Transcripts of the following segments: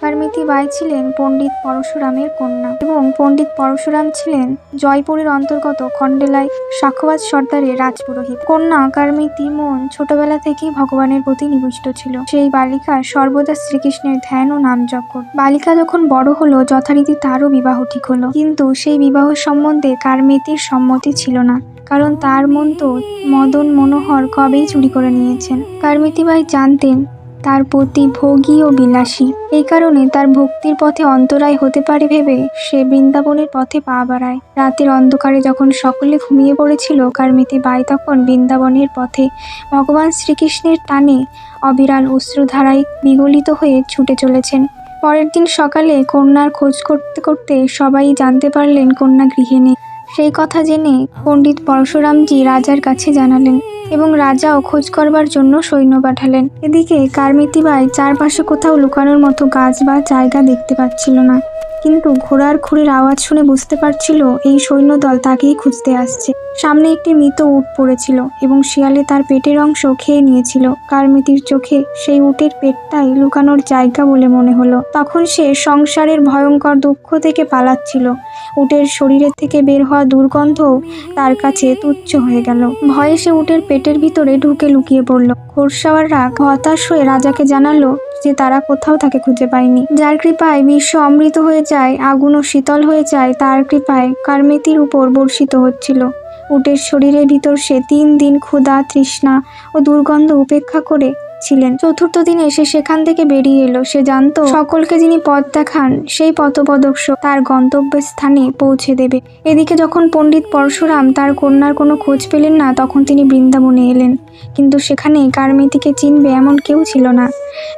কারমিতি by ছিলেন পণ্ডিত পরশুরামের কন্যা এবং পণ্ডিত পরশুরাম ছিলেন জয়পুরের অন্তর্গত খন্ডেলাই শাখবাজ সর্দারের রাজপুরোহিত। কন্যা কারমিতি মন ছোটবেলা থেকেই ভগবানের প্রতি নিবিষ্ট ছিল। সেই বালিকা সর্বদা শ্রীকৃষ্ণের ধ্যান ও নাম জপ করত। বালিকা যখন বড় হলো যথারীতি তারও বিবাহ ঠিক হলো, কিন্তু সেই বিবাহ সম্বন্ধে কারমিতির সম্মতি ছিল না, কারণ তার মন তো মদন মনোহর কবেই চুরি করে নিয়েছেন। কারমিতি বাই জানতেন তার পতি ভোগী ও বিলাসী, এই কারণে তার ভক্তির পথে অন্তরায় হতে পারে ভেবে সে বৃন্দাবনের পথে পা বাড়ায়। রাতের অন্ধকারে যখন সকলে ঘুমিয়ে পড়েছিল, কারমিতি বাই তখন বৃন্দাবনের পথে ভগবান শ্রীকৃষ্ণের টানে অবিরাল অশ্রুধারায় বিগলিত হয়ে ছুটে চলেছেন। পরের দিন সকালে কন্যার খোঁজ করতে করতে সবাই জানতে পারলেন কন্যা গৃহে নেই। সেই কথা জেনে পণ্ডিত পরশুরামজি রাজার কাছে জানালেন এবং রাজাও খোঁজ করবার জন্য সৈন্য পাঠালেন। এদিকে কারমিতি বাই চারপাশে কোথাও লুকানোর মতো গাছ বা জায়গা দেখতে পাচ্ছিল না, কিন্তু ঘোড়ার খুঁড়ির আওয়াজ শুনে বুঝতে পারছিল এই সৈন্যদল তাকেই খুঁজতে আসছে। সামনে একটি মৃত উট পড়েছিল এবং শিয়ালে তার পেটের অংশ খেয়ে নিয়েছিল। কারমিতির চোখে সেই উটের পেটটাই লুকানোর জায়গা বলে মনে হলো। তখন সে সংসারের ভয়ঙ্কর দুঃখ থেকে পালাচ্ছিল। উটের শরীরের থেকে বের হওয়া দুর্গন্ধও তার কাছে তুচ্ছ হয়ে গেল। ভয়ে সে উটের পেটের ভিতরে ঢুকে লুকিয়ে পড়ল। ঘোড়সওয়াররা হতাশ হয়ে রাজাকে জানালো যে তারা কোথাও তাকে খুঁজে পায়নি। যার কৃপায় বিশ্ব অমৃত হয়ে যায়, আগুনও শীতল হয়ে যায়, তার কৃপায় কারমিতির উপর বর্ষিত হচ্ছিল। উটের শরীরের ভিতর সে 3 দিন ক্ষুধা, তৃষ্ণা ও দুর্গন্ধ উপেক্ষা করে ছিলেন। চতুর্থ দিনে সে সেখান থেকে বেরিয়ে এলো। সে জানতো সকলকে যিনি পথ দেখান সেই পথপ্রদর্শক তার গন্তব্যস্থানে পৌঁছে দেবে। এদিকে যখন পণ্ডিত পরশুরাম তার কন্যার কোনো খোঁজ পেলেন না, তখন তিনি বৃন্দাবনে এলেন, কিন্তু সেখানে কারমিতিকে চিনবে এমন কেউ ছিল না।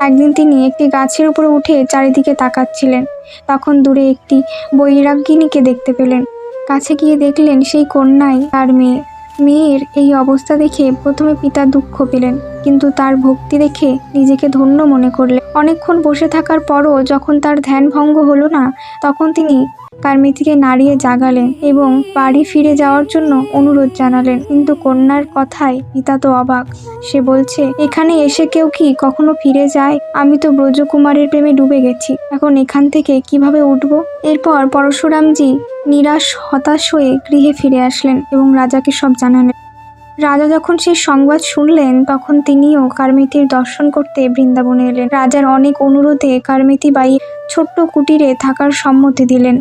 একদিন তিনি একটি গাছের উপরে উঠে চারিদিকে তাকাচ্ছিলেন, তখন দূরে একটি বৈরাগিনীকে দেখতে পেলেন। কাছে গিয়ে দেখলেন সেই কন্যাই তার মেয়ে। মেয়ের এই অবস্থা দেখে প্রথমে পিতা দুঃখ পেলেন, কিন্তু তার ভক্তি দেখে নিজেকে ধন্য মনে করলেন। অনেকক্ষণ বসে থাকার পরও যখন তার ধ্যান ভঙ্গ হলো না, তখন তিনি কারমিতিকে নাড়িয়ে জাগালেন এবং বাড়ি ফিরে যাওয়ার জন্য অনুরোধ জানালেন। কিন্তু কন্যার কথায় পিতা তো অবাক। সে বলছে, এখানে এসে কেউ কি কখনো ফিরে যায়? আমি তো ব্রজকুমারের প্রেমে ডুবে গেছি, এখন এখান থেকে কিভাবে উঠব? এরপর পরশুরামজি নিরাশ হতাশ হয়ে গৃহে ফিরে আসলেন এবং রাজাকে সব জানালেন। রাজা যখন সেই সংবাদ শুনলেন, তখন তিনিও কারমিতির দর্শন করতে বৃন্দাবনে এলেন। রাজার অনেক অনুরোধে কারমিতি বাই ছোট্ট কুটিরে থাকার সম্মতি দিলেন।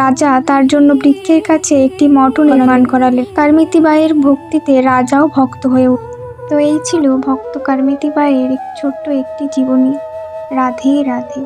রাজা তার জন্য বৃক্ষের কাছে একটি মঠ নির্মাণ করালেন। কারমিতি বাইয়ের ভক্তিতে রাজাও ভক্ত হয়ে উঠল। তো এই ছিল ভক্ত কারমিতি বাইয়ের ছোট্ট একটি জীবনী। রাধে রাধে।